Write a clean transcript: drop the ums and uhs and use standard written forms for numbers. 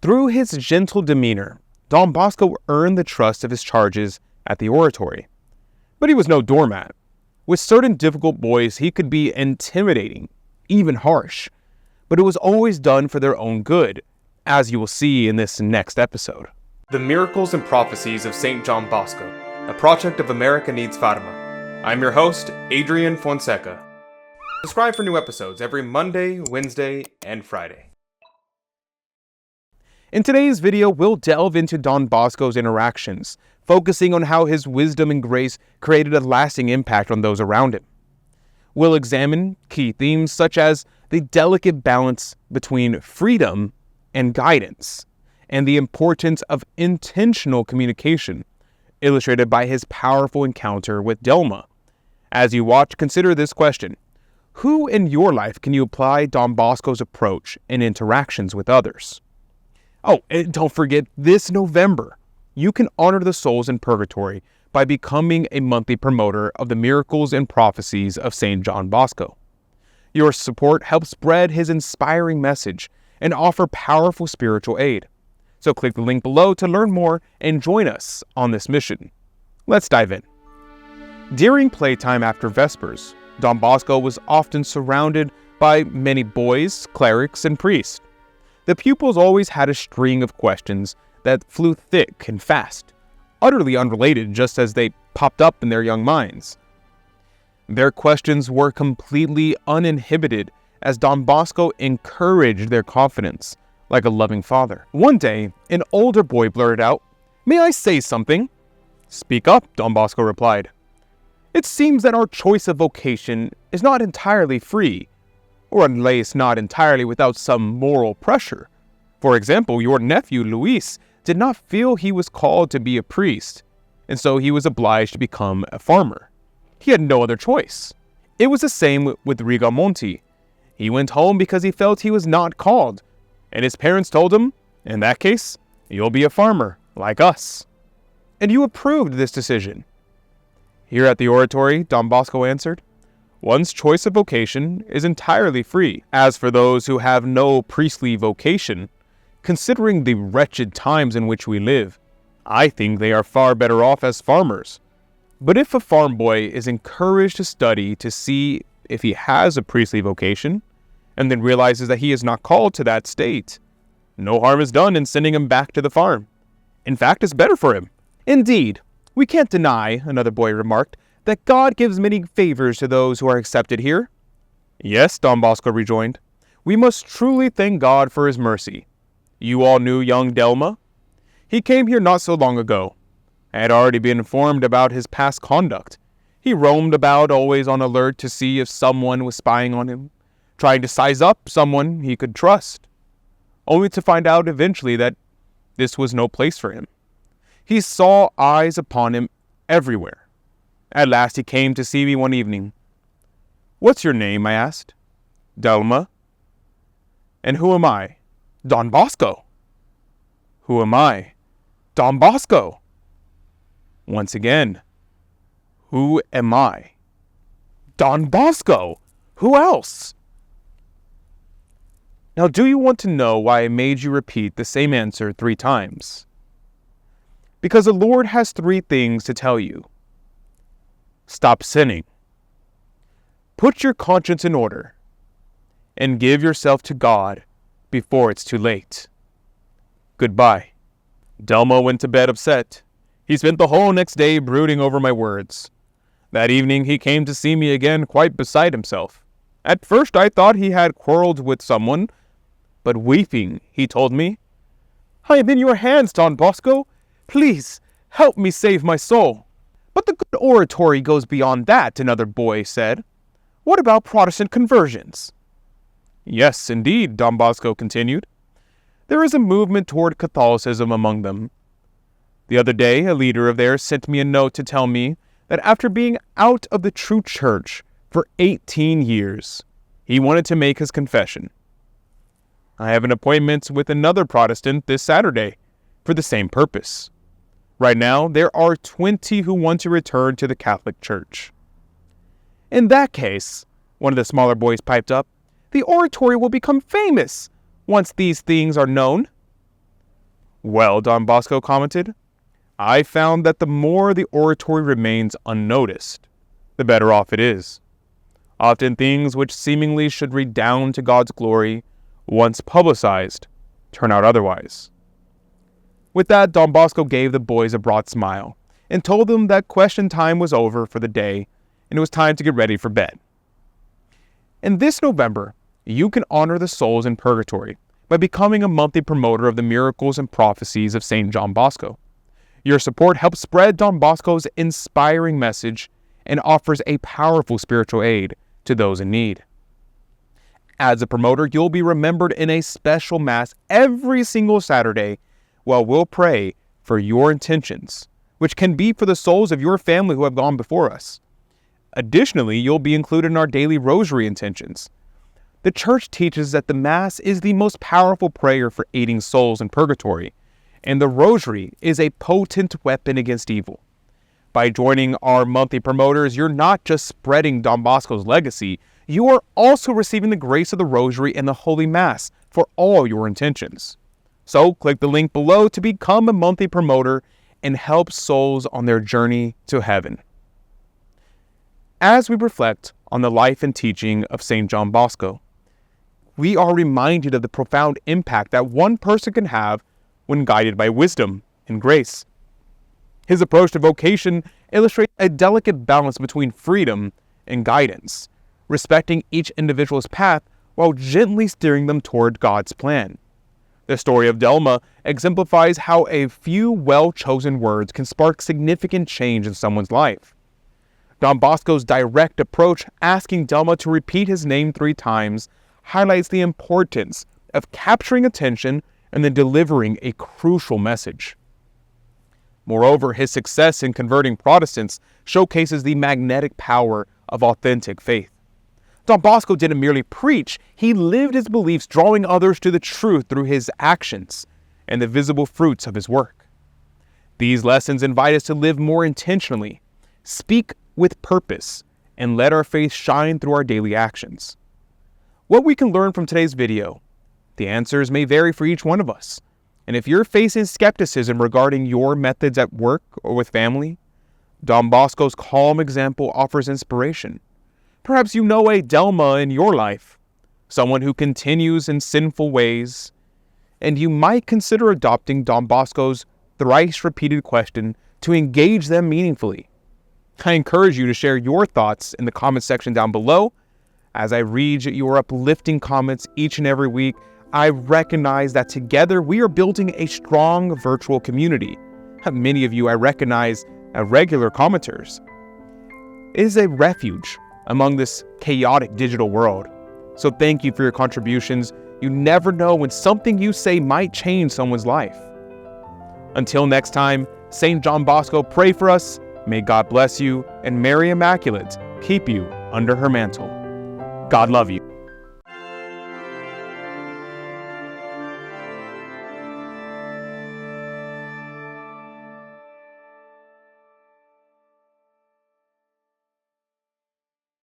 Through his gentle demeanor, Don Bosco earned the trust of his charges at the oratory. But he was no doormat. With certain difficult boys, he could be intimidating, even harsh. But it was always done for their own good, as you will see in this next episode. The Miracles and Prophecies of St. John Bosco, a project of America Needs Fatima. I'm your host, Adrian Fonseca. Subscribe for new episodes every Monday, Wednesday, and Friday. In today's video, we'll delve into Don Bosco's interactions, focusing on how his wisdom and grace created a lasting impact on those around him. We'll examine key themes such as the delicate balance between freedom and guidance, and the importance of intentional communication, illustrated by his powerful encounter with Delma. As you watch, consider this question: who in your life can you apply Don Bosco's approach and interactions with others? Oh, and don't forget, this November, you can honor the souls in purgatory by becoming a monthly promoter of the Miracles and Prophecies of St. John Bosco. Your support helps spread his inspiring message and offer powerful spiritual aid. So click the link below to learn more and join us on this mission. Let's dive in. During playtime after Vespers, Don Bosco was often surrounded by many boys, clerics, and priests. The pupils always had a string of questions that flew thick and fast, utterly unrelated just as they popped up in their young minds. Their questions were completely uninhibited as Don Bosco encouraged their confidence like a loving father. One day, an older boy blurted out, "May I say something?" "Speak up," Don Bosco replied. "It seems that our choice of vocation is not entirely free, or at least not entirely without some moral pressure. For example, your nephew, Luis, did not feel he was called to be a priest, and so he was obliged to become a farmer. He had no other choice. It was the same with Rigamonti. He went home because he felt he was not called, and his parents told him, in that case, you'll be a farmer, like us. And you approved this decision." Here at the oratory, Don Bosco answered, "One's choice of vocation is entirely free. As for those who have no priestly vocation, considering the wretched times in which we live, I think they are far better off as farmers. But if a farm boy is encouraged to study to see if he has a priestly vocation, and then realizes that he is not called to that state, no harm is done in sending him back to the farm. In fact, it's better for him." "Indeed, we can't deny," another boy remarked, "that God gives many favors to those who are accepted here." "Yes," Don Bosco rejoined, "we must truly thank God for his mercy. You all knew young Delma? He came here not so long ago. I had already been informed about his past conduct. He roamed about, always on alert to see if someone was spying on him, trying to size up someone he could trust, only to find out eventually that this was no place for him. He saw eyes upon him everywhere. At last he came to see me one evening. 'What's your name?' I asked. 'Delma.' 'And who am I?' 'Don Bosco.' 'Who am I?' 'Don Bosco.' Once again, 'Who am I?' 'Don Bosco. Who else?' Now, do you want to know why I made you repeat the same answer 3 times? Because the Lord has 3 things to tell you. Stop sinning. Put your conscience in order. And give yourself to God before it's too late. Goodbye." Delma went to bed upset. He spent the whole next day brooding over my words. That evening he came to see me again, quite beside himself. At first I thought he had quarreled with someone, but weeping, he told me, "I am in your hands, Don Bosco. Please, help me save my soul." "But the good oratory goes beyond that," another boy said. "What about Protestant conversions?" "Yes, indeed," Don Bosco continued. "There is a movement toward Catholicism among them. The other day, a leader of theirs sent me a note to tell me that after being out of the true church for 18 years, he wanted to make his confession. I have an appointment with another Protestant this Saturday for the same purpose. Right now, there are 20 who want to return to the Catholic Church." "In that case," one of the smaller boys piped up, "the oratory will become famous once these things are known." "Well," Don Bosco commented, "I found that the more the oratory remains unnoticed, the better off it is. Often things which seemingly should redound to God's glory, once publicized, turn out otherwise." With that, Don Bosco gave the boys a broad smile and told them that question time was over for the day and it was time to get ready for bed. And this November, you can honor the souls in purgatory by becoming a monthly promoter of the miracles and prophecies of St. John Bosco. Your support helps spread Don Bosco's inspiring message and offers a powerful spiritual aid to those in need. As a promoter, you'll be remembered in a special Mass every single Saturday while we'll pray for your intentions, which can be for the souls of your family who have gone before us. Additionally, you'll be included in our daily rosary intentions. The Church teaches that the Mass is the most powerful prayer for aiding souls in purgatory, and the rosary is a potent weapon against evil. By joining our monthly promoters, you're not just spreading Don Bosco's legacy, you are also receiving the grace of the Rosary and the Holy Mass for all your intentions. So click the link below to become a monthly promoter and help souls on their journey to heaven. As we reflect on the life and teaching of St. John Bosco, we are reminded of the profound impact that one person can have when guided by wisdom and grace. His approach to vocation illustrates a delicate balance between freedom and guidance, respecting each individual's path while gently steering them toward God's plan. The story of Delma exemplifies how a few well-chosen words can spark significant change in someone's life. Don Bosco's direct approach, asking Delma to repeat his name 3 times, highlights the importance of capturing attention and then delivering a crucial message. Moreover, his success in converting Protestants showcases the magnetic power of authentic faith. Don Bosco didn't merely preach, he lived his beliefs, drawing others to the truth through his actions and the visible fruits of his work. These lessons invite us to live more intentionally, speak with purpose, and let our faith shine through our daily actions. What we can learn from today's video? The answers may vary for each one of us. And if you're facing skepticism regarding your methods at work or with family, Don Bosco's calm example offers inspiration. Perhaps you know a Delma in your life, someone who continues in sinful ways, and you might consider adopting Don Bosco's thrice-repeated question to engage them meaningfully. I encourage you to share your thoughts in the comment section down below. As I read your uplifting comments each and every week, I recognize that together we are building a strong virtual community. Many of you I recognize as regular commenters. It is a refuge among this chaotic digital world. So thank you for your contributions. You never know when something you say might change someone's life. Until next time, St. John Bosco, pray for us. May God bless you, and Mary Immaculate keep you under her mantle. God love you.